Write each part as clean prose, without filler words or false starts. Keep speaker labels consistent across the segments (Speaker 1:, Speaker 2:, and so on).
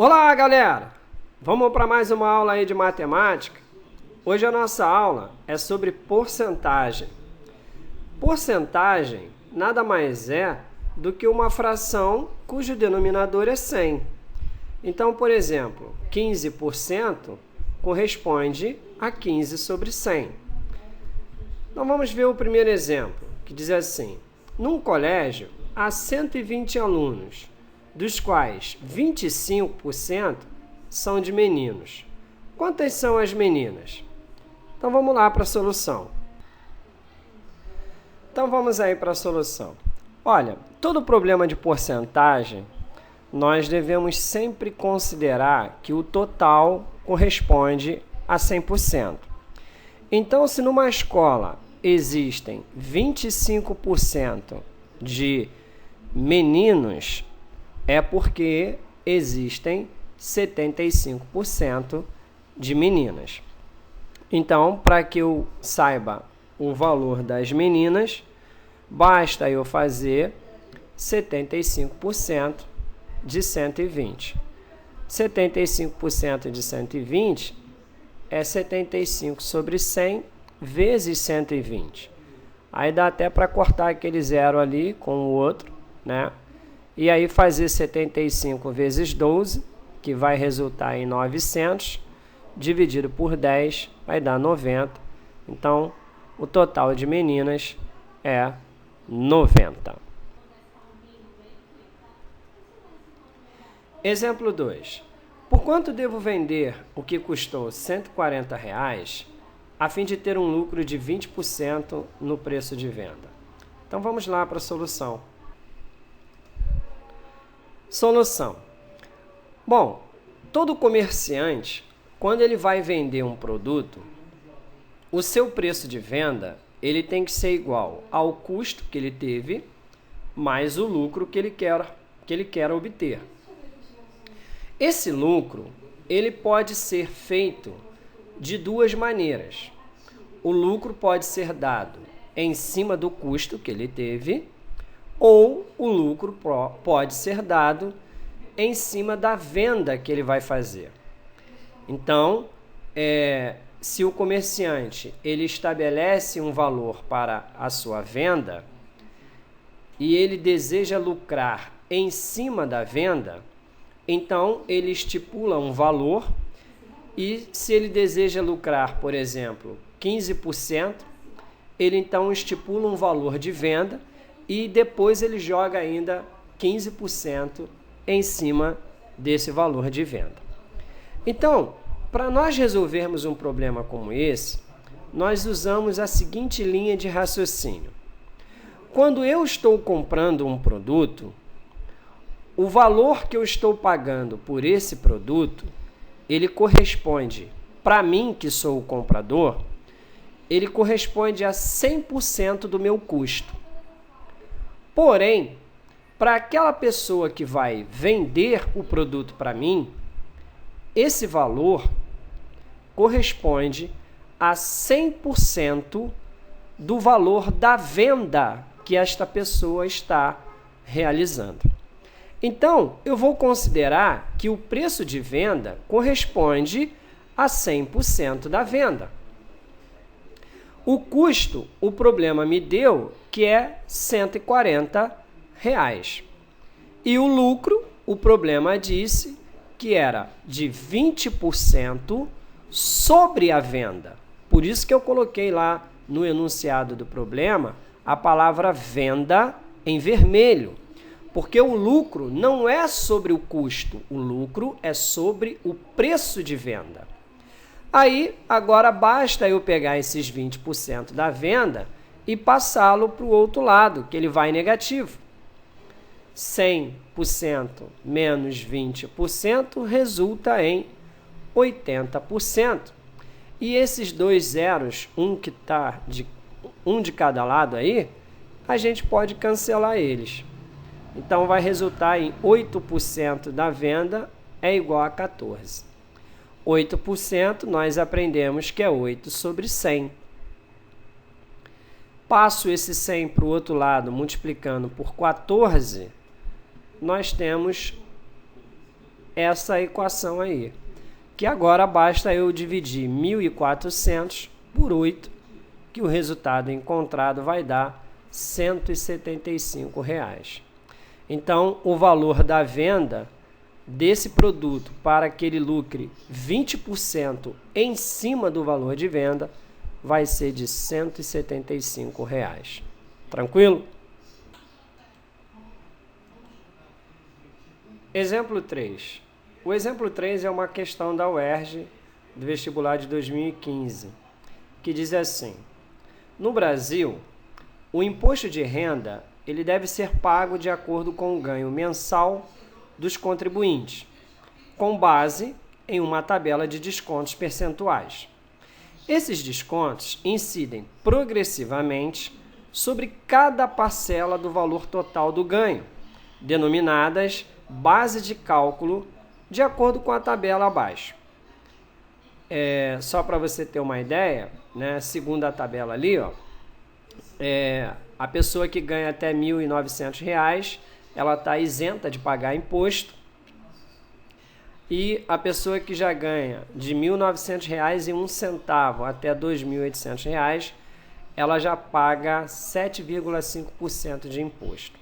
Speaker 1: Olá, galera! Vamos para mais uma aula aí de matemática? Hoje a nossa aula é sobre porcentagem. Porcentagem nada mais é do que uma fração cujo denominador é 100. Então, por exemplo, 15% corresponde a 15 sobre 100. Então, vamos ver o primeiro exemplo, que diz assim: num colégio há 120 alunos, dos quais 25% são de meninos. Quantas são as meninas? Então, vamos lá para a solução. Então, vamos aí para a solução. Olha, todo problema de porcentagem, nós devemos sempre considerar que o total corresponde a 100%. Então, se numa escola existem 25% de meninos, é porque existem 75% de meninas. Então, para que eu saiba o valor das meninas, basta eu fazer 75% de 120. 75% de 120 é 75 sobre 100 vezes 120. Aí dá até para cortar aquele zero ali com o outro, né? E aí fazer 75 vezes 12, que vai resultar em 900, dividido por 10, vai dar 90. Então, o total de meninas é 90. Exemplo 2. Por quanto devo vender o que custou R$ 140 a fim de ter um lucro de 20% no preço de venda? Então, vamos lá para a solução. Solução. Bom, todo comerciante, quando ele vai vender um produto, o seu preço de venda ele tem que ser igual ao custo que ele teve mais o lucro que ele quer obter. Esse lucro ele pode ser feito de duas maneiras. O lucro pode ser dado em cima do custo que ele teve, ou o lucro pode ser dado em cima da venda que ele vai fazer. Então, se o comerciante ele estabelece um valor para a sua venda e ele deseja lucrar em cima da venda, então ele estipula um valor, e se ele deseja lucrar, por exemplo, 15%, ele então estipula um valor de venda e depois ele joga ainda 15% em cima desse valor de venda. Então, para nós resolvermos um problema como esse, nós usamos a seguinte linha de raciocínio. Quando eu estou comprando um produto, o valor que eu estou pagando por esse produto, ele corresponde, para mim que sou o comprador, ele corresponde a 100% do meu custo. Porém, para aquela pessoa que vai vender o produto para mim, esse valor corresponde a 100% do valor da venda que esta pessoa está realizando. Então, eu vou considerar que o preço de venda corresponde a 100% da venda. O custo, o problema me deu que é R$ 140. E o lucro, o problema disse que era de 20% sobre a venda. Por isso que eu coloquei lá no enunciado do problema a palavra venda em vermelho. Porque o lucro não é sobre o custo, o lucro é sobre o preço de venda. Aí, agora basta eu pegar esses 20% da venda e passá-lo para o outro lado, que ele vai negativo. 100% menos 20% resulta em 80%. E esses dois zeros, um de cada lado aí, a gente pode cancelar eles. Então, vai resultar em 8% da venda é igual a 14. 8% nós aprendemos que é 8 sobre 100. Passo esse 100 para o outro lado, multiplicando por 14, nós temos essa equação aí, que agora basta eu dividir 1.400 por 8, que o resultado encontrado vai dar R$ 175. Então, o valor da venda desse produto para que ele lucre 20% em cima do valor de venda vai ser de R$ 175. Tranquilo? Exemplo 3. O exemplo 3 é uma questão da UERJ do vestibular de 2015, que diz assim: no Brasil, o imposto de renda ele deve ser pago de acordo com o ganho mensal dos contribuintes, com base em uma tabela de descontos percentuais. Esses descontos incidem progressivamente sobre cada parcela do valor total do ganho, denominadas base de cálculo, de acordo com a tabela abaixo. Só para você ter uma ideia, né, segundo a tabela ali, ó, a pessoa que ganha até R$ 1.900, ela está isenta de pagar imposto. E a pessoa que já ganha de R$ 1.900,01 até R$ 2.800, ela já paga 7,5% de imposto.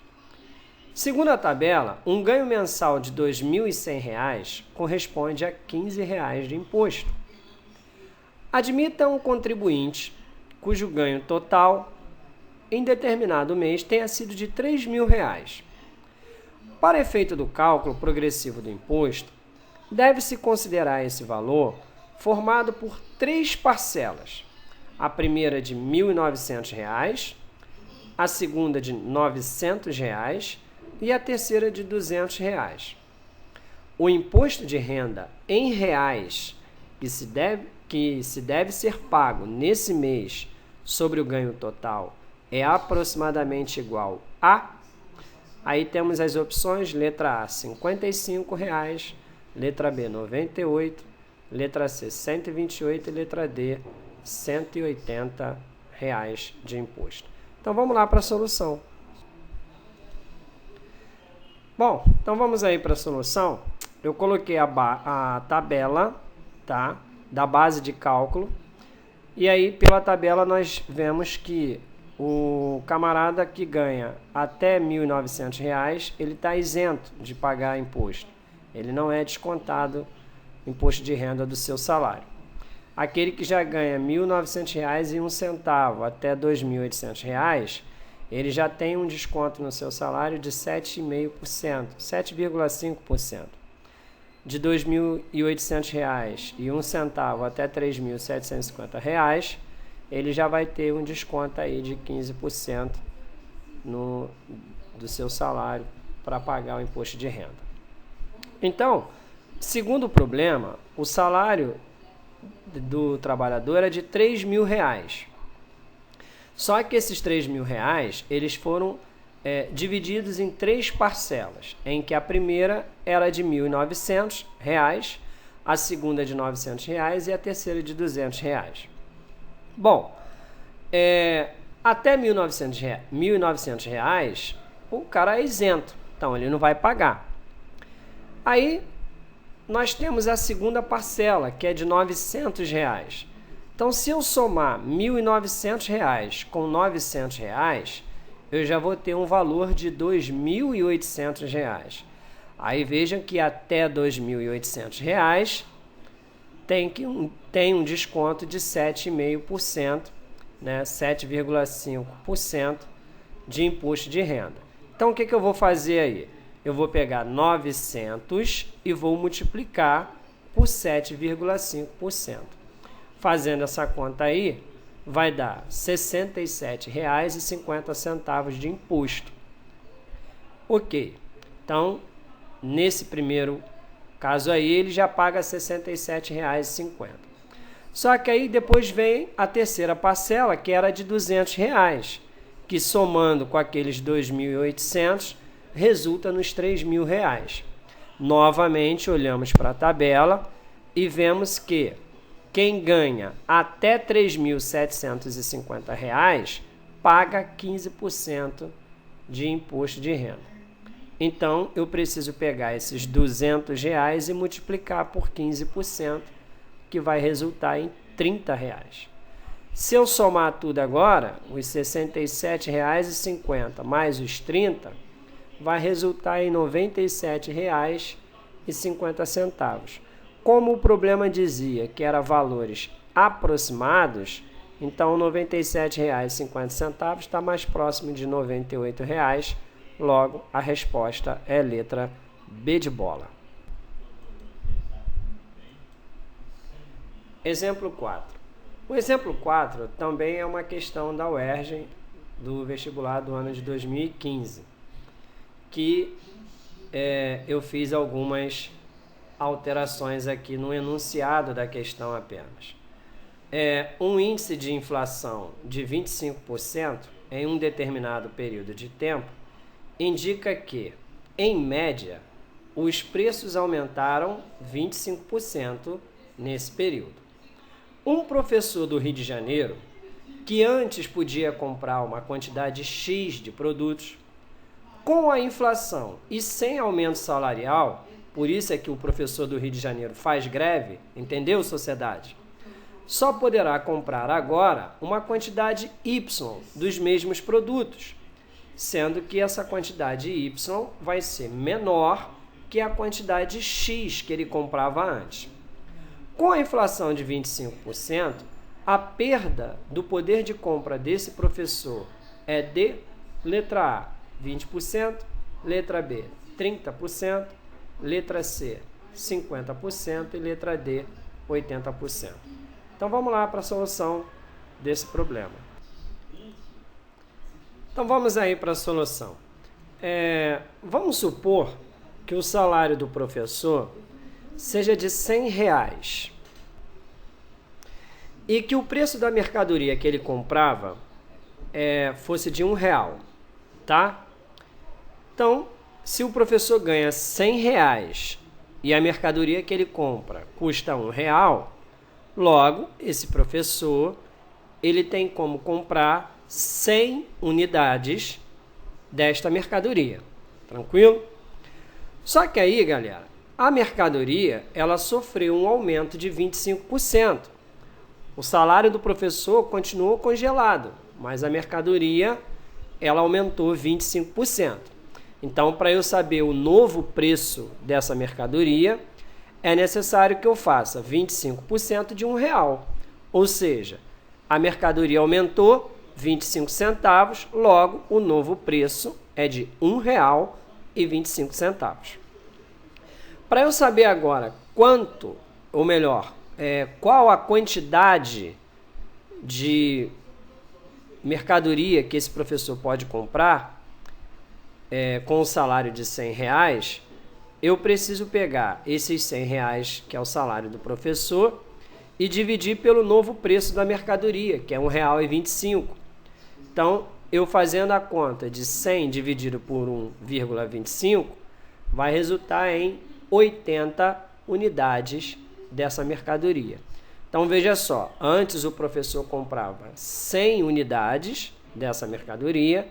Speaker 1: Segundo a tabela, um ganho mensal de R$ 2.100 corresponde a R$ 15 de imposto. Admita um contribuinte cujo ganho total em determinado mês tenha sido de R$ 3.000. Para efeito do cálculo progressivo do imposto, deve-se considerar esse valor formado por 3 parcelas. A primeira de R$ 1.900, a segunda de R$ 900 e a terceira de R$ 200. O imposto de renda em reais que se deve ser pago nesse mês sobre o ganho total é aproximadamente igual a... Aí temos as opções: letra A, R$ 55, letra B, R$ 98, letra C, R$ 128 e letra D, R$ 180 de imposto. Então vamos lá para a solução. Bom, então vamos aí para a solução. Eu coloquei a tabela, tá, da base de cálculo, e aí pela tabela nós vemos que o camarada que ganha até R$ 1.900, ele está isento de pagar imposto. Ele não é descontado imposto de renda do seu salário. Aquele que já ganha R$ 1.900,01 até R$ 2.800, ele já tem um desconto no seu salário de 7,5%, 7,5%. De R$ 2.800,01 até R$ 3.750, ele já vai ter um desconto aí de 15% do seu salário para pagar o imposto de renda. Então, segundo o problema, o salário do trabalhador é de R$ 3.000. Só que esses R$ 3.000, eles foram divididos em 3 parcelas, em que a primeira era de R$ 1.900, a segunda de R$ 900 e a terceira de R$ 200. Bom, até R$ 1.900, o cara é isento, então ele não vai pagar. Aí nós temos a segunda parcela, que é de R$ 900. Então, se eu somar R$ 1.900 com R$ 900, eu já vou ter um valor de R$ 2.800. Aí vejam que até R$ 2.800 tem um desconto de 7,5%, né, 7,5% de imposto de renda. Então, o que eu vou fazer aí? Eu vou pegar 900 e vou multiplicar por 7,5%. Fazendo essa conta aí, vai dar R$ 67,50 de imposto. Ok. Então, nesse primeiro caso aí, ele já paga R$ 67,50. Só que aí depois vem a terceira parcela, que era de R$ 200, que somando com aqueles 2.800, resulta nos R$ 3.000. Novamente, olhamos para a tabela e vemos que quem ganha até R$ 3.750 paga 15% de imposto de renda. Então, eu preciso pegar esses R$200 e multiplicar por 15%, que vai resultar em R$30. Se eu somar tudo agora, os R$67,50 mais os 30, vai resultar em R$97,50. Como o problema dizia que era valores aproximados, então R$ 97,50 está mais próximo de R$ 98,00. Logo, a resposta é letra B de bola. Exemplo 4. O exemplo 4 também é uma questão da UERJ, do vestibular do ano de 2015, que eu fiz algumas alterações aqui no enunciado da questão apenas. Um índice de inflação de 25% em um determinado período de tempo indica que, em média, os preços aumentaram 25% nesse período. Um professor do Rio de Janeiro, que antes podia comprar uma quantidade X de produtos, com a inflação e sem aumento salarial, por isso é que o professor do Rio de Janeiro faz greve, entendeu, sociedade? Só poderá comprar agora uma quantidade Y dos mesmos produtos, sendo que essa quantidade Y vai ser menor que a quantidade X que ele comprava antes. Com a inflação de 25%, a perda do poder de compra desse professor é de letra A, 20%, letra B, 30%, letra C, 50% e letra D, 80%. Então vamos lá para a solução desse problema. Então vamos aí para a solução. Vamos supor que o salário do professor seja de R$100 e que o preço da mercadoria que ele comprava fosse de R$1, tá? Então, se o professor ganha R$100 e a mercadoria que ele compra custa R$1, logo, esse professor ele tem como comprar 100 unidades desta mercadoria. Tranquilo? Só que aí, galera, a mercadoria ela sofreu um aumento de 25%. O salário do professor continuou congelado, mas a mercadoria ela aumentou 25%. Então, para eu saber o novo preço dessa mercadoria, é necessário que eu faça 25% de R$1. Ou seja, a mercadoria aumentou 25 centavos, logo o novo preço é de R$1,25. Para eu saber agora quanto, ou melhor, qual a quantidade de mercadoria que esse professor pode comprar com o salário de R$100, eu preciso pegar esses R$100, que é o salário do professor, e dividir pelo novo preço da mercadoria, que é R$1,25. Então, eu fazendo a conta de 100 dividido por 1,25, vai resultar em 80 unidades dessa mercadoria. Então, veja só, antes o professor comprava 100 unidades dessa mercadoria,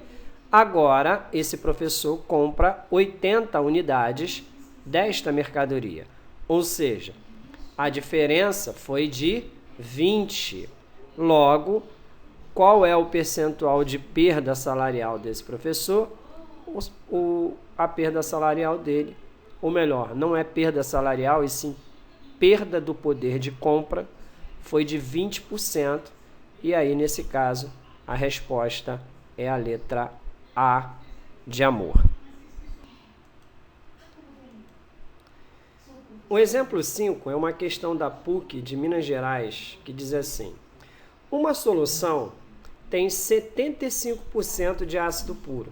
Speaker 1: agora esse professor compra 80 unidades desta mercadoria. Ou seja, a diferença foi de 20. Logo, qual é o percentual de perda salarial desse professor? A perda salarial dele, ou melhor, não é perda salarial, e sim perda do poder de compra, foi de 20%. E aí, nesse caso, a resposta é a letra A de amor. O exemplo 5 é uma questão da PUC de Minas Gerais, que diz assim: uma solução tem 75% de ácido puro.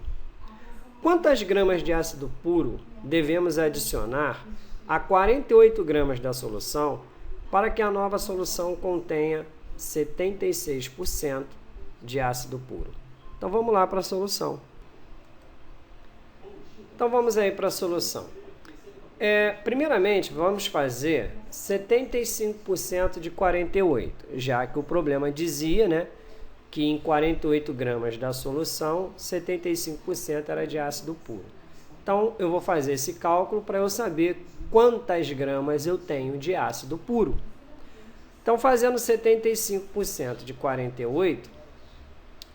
Speaker 1: Quantas gramas de ácido puro devemos adicionar a 48 gramas da solução para que a nova solução contenha 76% de ácido puro? Então vamos lá para a solução. Então vamos aí para a solução. Primeiramente, vamos fazer 75% de 48, já que o problema dizia, né, que em 48 gramas da solução, 75% era de ácido puro. Então, eu vou fazer esse cálculo para eu saber quantas gramas eu tenho de ácido puro. Então, fazendo 75% de 48,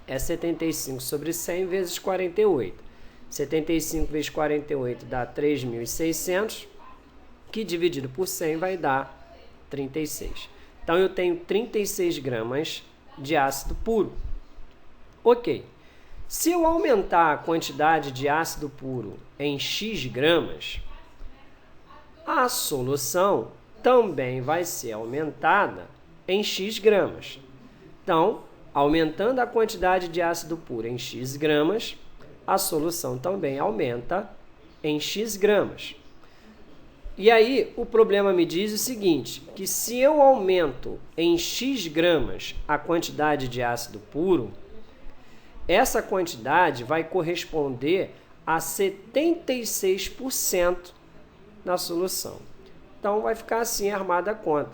Speaker 1: é 75 sobre 100 vezes 48. 75 vezes 48 dá 3.600, que dividido por 100 vai dar 36. Então, eu tenho 36 gramas de ácido puro. Ok. Se eu aumentar a quantidade de ácido puro em X gramas, a solução também vai ser aumentada em X gramas. Então, aumentando a quantidade de ácido puro em X gramas, a solução também aumenta em X gramas. E aí, o problema me diz o seguinte, que se eu aumento em X gramas a quantidade de ácido puro, essa quantidade vai corresponder a 76% da solução. Então, vai ficar assim armada a conta.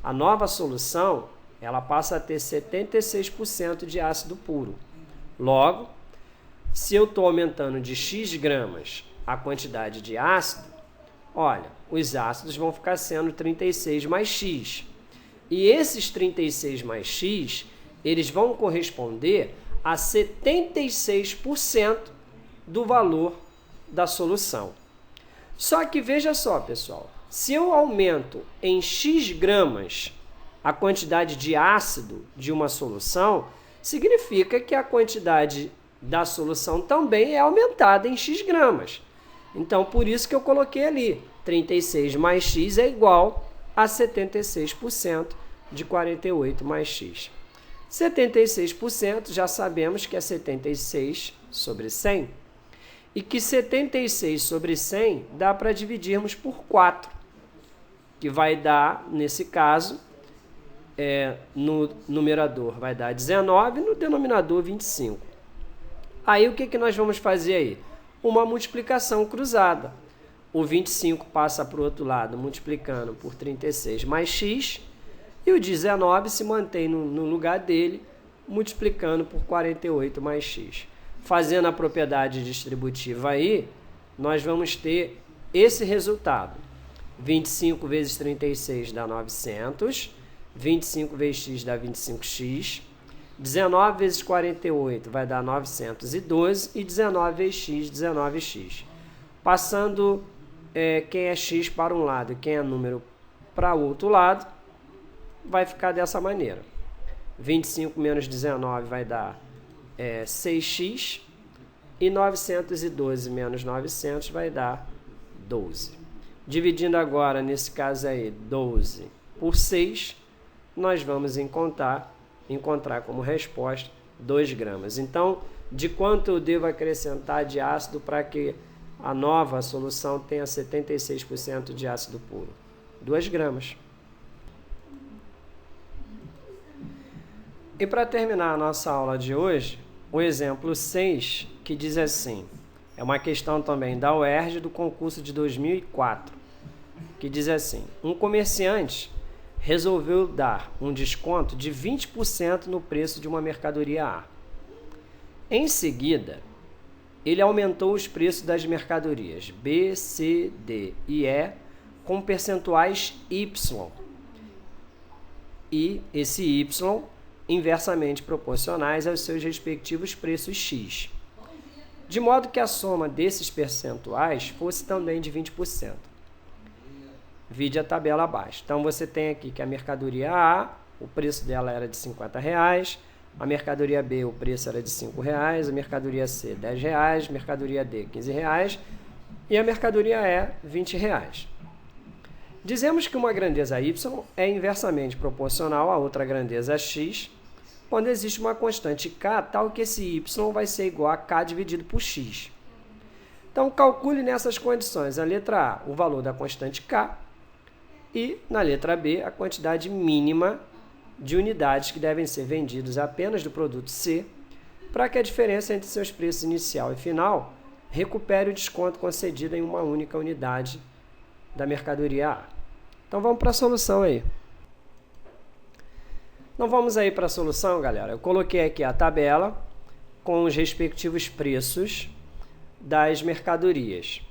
Speaker 1: A nova solução, ela passa a ter 76% de ácido puro. Logo, se eu estou aumentando de X gramas a quantidade de ácido, olha, os ácidos vão ficar sendo 36 mais X. E esses 36 mais X, eles vão corresponder a 76% do valor da solução. Só que veja só, pessoal, se eu aumento em X gramas a quantidade de ácido de uma solução, significa que a quantidade da solução também é aumentada em X gramas. Então, por isso que eu coloquei ali, 36 mais X é igual a 76% de 48 mais X. 76% já sabemos que é 76 sobre 100 e que 76 sobre 100 dá para dividirmos por 4, que vai dar, nesse caso, no numerador vai dar 19 e no denominador 25. Aí o que nós vamos fazer aí? Uma multiplicação cruzada. O 25 passa para o outro lado multiplicando por 36 mais x, e o 19 se mantém no lugar dele, multiplicando por 48 mais x. Fazendo a propriedade distributiva aí, nós vamos ter esse resultado. 25 vezes 36 dá 900, 25 vezes x dá 25x, 19 vezes 48 vai dar 912 e 19 vezes x, 19x. Passando quem é x para um lado e quem é número para o outro lado, vai ficar dessa maneira. 25 menos 19 vai dar 6x e 912 menos 900 vai dar 12. Dividindo agora, nesse caso aí, 12 por 6, nós vamos encontrar como resposta 2 gramas. Então, de quanto eu devo acrescentar de ácido para que a nova solução tenha 76% de ácido puro? 2 gramas. E para terminar a nossa aula de hoje, o exemplo 6, que diz assim, é uma questão também da UERJ do concurso de 2004, que diz assim, um comerciante resolveu dar um desconto de 20% no preço de uma mercadoria A. Em seguida, ele aumentou os preços das mercadorias B, C, D e E com percentuais Y. E esse Y inversamente proporcionais aos seus respectivos preços X. De modo que a soma desses percentuais fosse também de 20%. Vide a tabela abaixo. Então, você tem aqui que a mercadoria A, o preço dela era de R$50, a mercadoria B, o preço era de R$5, a mercadoria C, R$10, a mercadoria D, R$15 e a mercadoria E, R$20. Dizemos que uma grandeza Y é inversamente proporcional a outra grandeza X, quando existe uma constante K, tal que esse Y vai ser igual a K dividido por X. Então, calcule nessas condições, a letra A, o valor da constante K, e, na letra B, a quantidade mínima de unidades que devem ser vendidas apenas do produto C, para que a diferença entre seus preços inicial e final recupere o desconto concedido em uma única unidade da mercadoria A. Então, vamos para a solução aí. Então, vamos aí para a solução, galera. Eu coloquei aqui a tabela com os respectivos preços das mercadorias.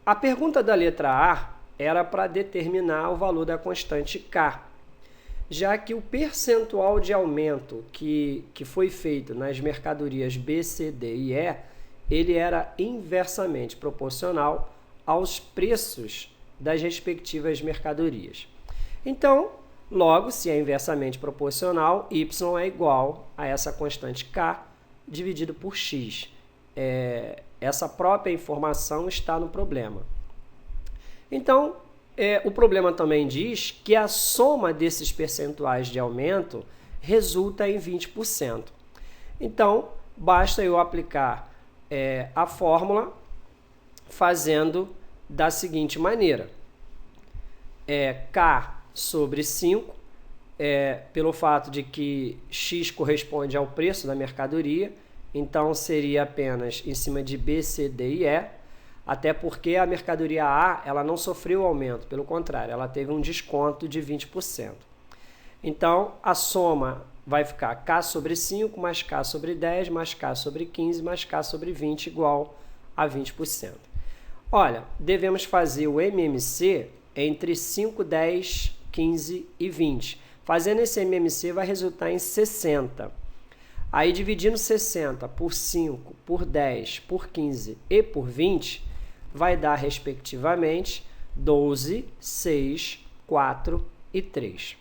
Speaker 1: A pergunta da letra A era para determinar o valor da constante K, já que o percentual de aumento que foi feito nas mercadorias B, C, D e E, ele era inversamente proporcional aos preços das respectivas mercadorias. Então, logo, se é inversamente proporcional, y é igual a essa constante K dividido por x. Essa própria informação está no problema. Então, o problema também diz que a soma desses percentuais de aumento resulta em 20%. Então, basta eu aplicar a fórmula fazendo da seguinte maneira. K sobre 5, pelo fato de que x corresponde ao preço da mercadoria, então seria apenas em cima de B, C, D e E, até porque a mercadoria A ela não sofreu aumento, pelo contrário, ela teve um desconto de 20%. Então, a soma vai ficar K sobre 5 mais K sobre 10 mais K sobre 15 mais K sobre 20 igual a 20%. Olha, devemos fazer o MMC entre 5, 10, 15 e 20. Fazendo esse MMC vai resultar em 60. Aí, dividindo 60 por 5, por 10, por 15 e por 20, vai dar, respectivamente, 12, 6, 4 e 3.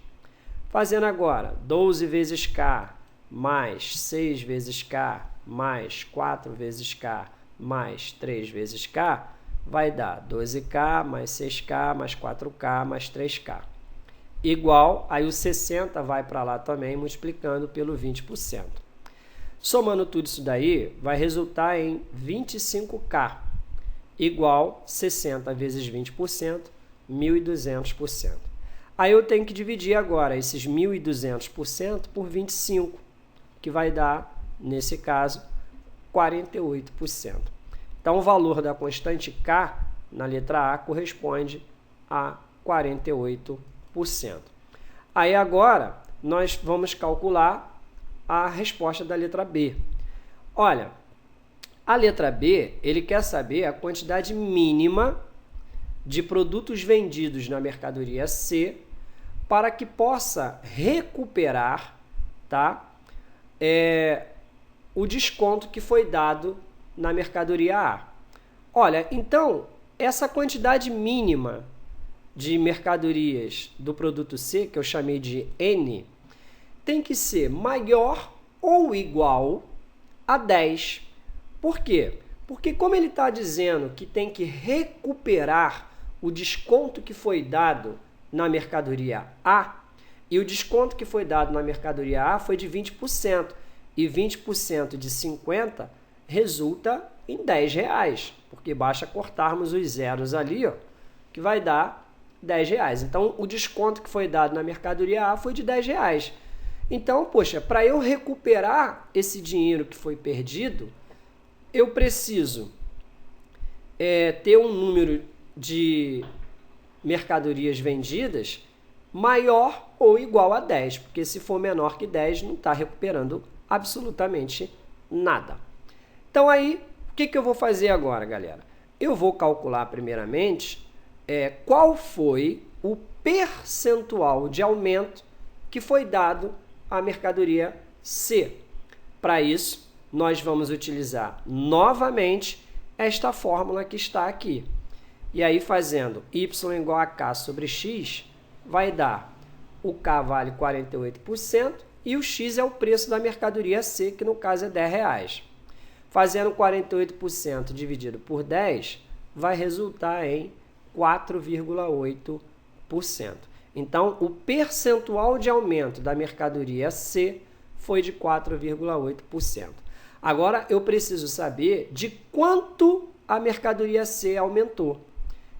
Speaker 1: Fazendo agora 12 vezes K mais 6 vezes K mais 4 vezes K mais 3 vezes K, vai dar 12K mais 6K mais 4K mais 3K. Igual, aí o 60 vai para lá também, multiplicando pelo 20%. Somando tudo isso daí, vai resultar em 25K, igual 60 vezes 20%, 1.200%. Aí eu tenho que dividir agora esses 1.200% por 25, que vai dar, nesse caso, 48%. Então, o valor da constante K, na letra A, corresponde a 48%. Aí agora, nós vamos calcular a resposta da letra B. Olha, a letra B, ele quer saber a quantidade mínima de produtos vendidos na mercadoria C para que possa recuperar, tá, o desconto que foi dado na mercadoria A. Olha, então, essa quantidade mínima de mercadorias do produto C, que eu chamei de N, tem que ser maior ou igual a 10. Por quê? Porque como ele está dizendo que tem que recuperar o desconto que foi dado na mercadoria A, e o desconto que foi dado na mercadoria A foi de 20%, e 20% de 50 resulta em R$10, porque basta cortarmos os zeros ali, ó, que vai dar R$10. Então, o desconto que foi dado na mercadoria A foi de R$10. Então, poxa, para eu recuperar esse dinheiro que foi perdido, eu preciso ter um número de mercadorias vendidas maior ou igual a 10, porque se for menor que 10, não está recuperando absolutamente nada. Então, aí, o que eu vou fazer agora, galera? Eu vou calcular, primeiramente, qual foi o percentual de aumento que foi dado à mercadoria C. Para isso, nós vamos utilizar novamente esta fórmula que está aqui. E aí, fazendo y igual a k sobre x, vai dar o k vale 48% e o x é o preço da mercadoria C, que no caso é R$10. Fazendo 48% dividido por 10, vai resultar em 4,8%. Então, o percentual de aumento da mercadoria C foi de 4,8%. Agora, eu preciso saber de quanto a mercadoria C aumentou.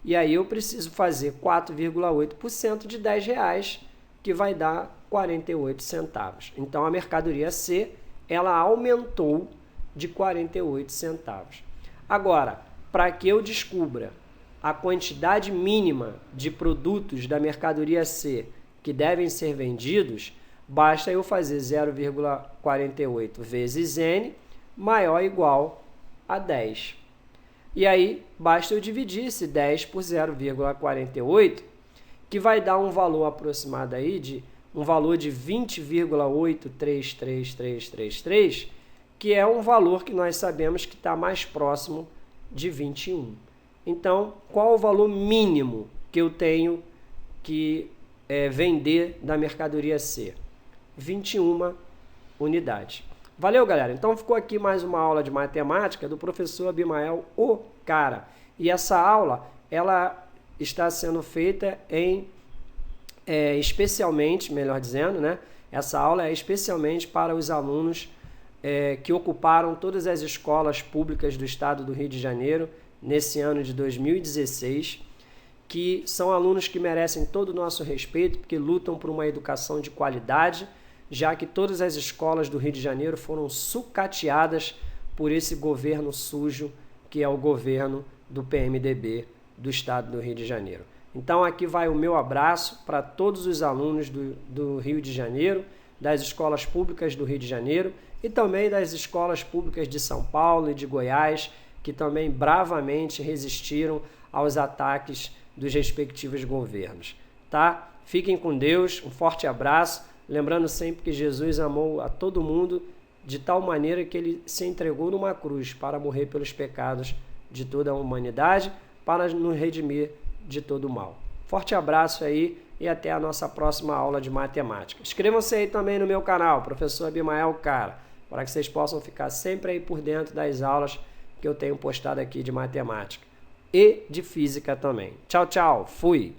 Speaker 1: E aí, eu preciso fazer 4,8% de R$10, que vai dar 48 centavos. Então, a mercadoria C, ela aumentou de 48 centavos. Agora, para que eu descubra a quantidade mínima de produtos da mercadoria C que devem ser vendidos, basta eu fazer 0,48 vezes N maior ou igual a 10. E aí, basta eu dividir esse 10 por 0,48, que vai dar um valor aproximado aí de um valor de 20,833333, que é um valor que nós sabemos que está mais próximo de 21. Então, qual o valor mínimo que eu tenho que vender da mercadoria C? 21 unidades. Valeu, galera? Então ficou aqui mais uma aula de matemática do professor Abimael Ocara. E essa aula, ela está sendo feita especialmente, melhor dizendo, né? Essa aula é especialmente para os alunos que ocuparam todas as escolas públicas do estado do Rio de Janeiro nesse ano de 2016, que são alunos que merecem todo o nosso respeito, porque lutam por uma educação de qualidade, já que todas as escolas do Rio de Janeiro foram sucateadas por esse governo sujo, que é o governo do PMDB do estado do Rio de Janeiro. Então aqui vai o meu abraço para todos os alunos do Rio de Janeiro, das escolas públicas do Rio de Janeiro e também das escolas públicas de São Paulo e de Goiás, que também bravamente resistiram aos ataques dos respectivos governos. Tá? Fiquem com Deus, um forte abraço. Lembrando sempre que Jesus amou a todo mundo de tal maneira que ele se entregou numa cruz para morrer pelos pecados de toda a humanidade, para nos redimir de todo o mal. Forte abraço aí e até a nossa próxima aula de matemática. Inscrevam-se aí também no meu canal, Professor Abimael Ocara, para que vocês possam ficar sempre aí por dentro das aulas que eu tenho postado aqui de matemática e de física também. Tchau, tchau. Fui!